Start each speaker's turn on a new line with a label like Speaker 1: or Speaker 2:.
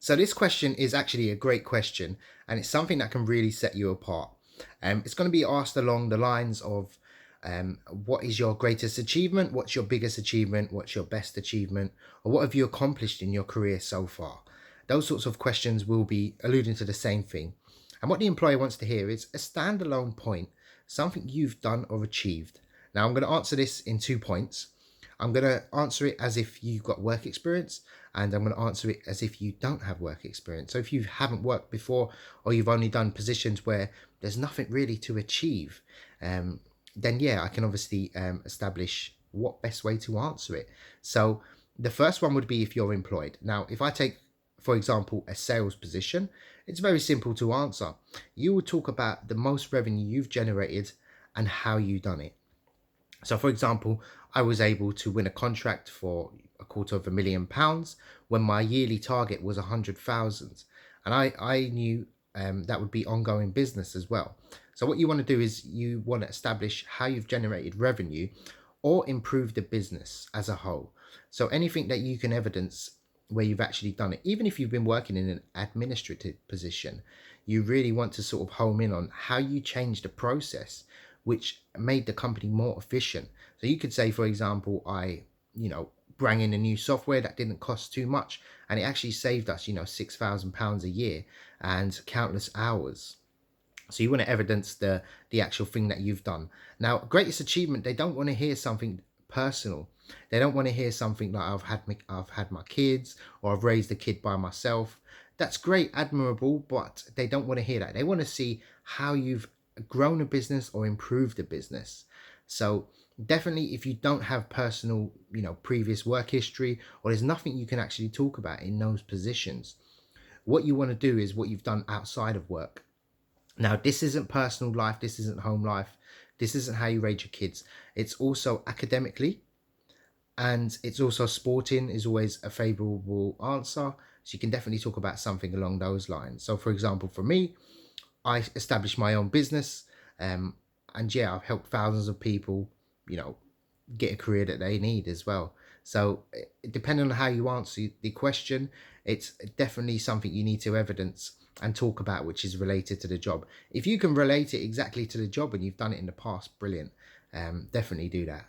Speaker 1: So this question is actually a great question, and it's something that can really set you apart. It's going to be asked along the lines of what is your greatest achievement? What's your biggest achievement? What's your best achievement? Or what have you accomplished in your career so far? Those sorts of questions will be alluding to the same thing. And what the employer wants to hear is a standalone point, something you've done or achieved. Now, I'm going to answer this in 2 points. I'm going to answer it as if you've got work experience, and I'm going to answer it as if you don't have work experience. So if you haven't worked before, or you've only done positions where there's nothing really to achieve, then yeah, I can obviously establish what best way to answer it. So the first one would be if you're employed. Now, if I take, for example, a sales position, it's very simple to answer. You will talk about the most revenue you've generated and how you done it. So, for example, I was able to win a contract for £250,000 when my yearly target was 100,000, and I knew that would be ongoing business as well. So, what you want to do is you want to establish how you've generated revenue or improve the business as a whole. So, anything that you can evidence where you've actually done it, even if you've been working in an administrative position, you really want to sort of home in on how you changed the process which made the company more efficient. So you could say, for example, I, bring in a new software that didn't cost too much, and it actually saved us, £6,000 a year and countless hours. So you want to evidence the actual thing that you've done. Now, greatest achievement, they don't want to hear something personal. They don't want to hear something like I've had my kids, or I've raised a kid by myself. That's great, admirable, but they don't want to hear that. They want to see how you've grown a business or improved a business. So definitely, if you don't have personal, previous work history, or there's nothing you can actually talk about in those positions, what you want to do is what you've done outside of work. Now, this isn't personal life, this isn't home life, this isn't how you raise your kids. It's also academically, and it's also sporting is always a favorable answer. So you can definitely talk about something along those lines. So, for example, for me, I established my own business, and yeah, I've helped thousands of people, get a career that they need as well. So, depending on how you answer the question, it's definitely something you need to evidence and talk about, which is related to the job. If you can relate it exactly to the job and you've done it in the past, brilliant. Definitely do that.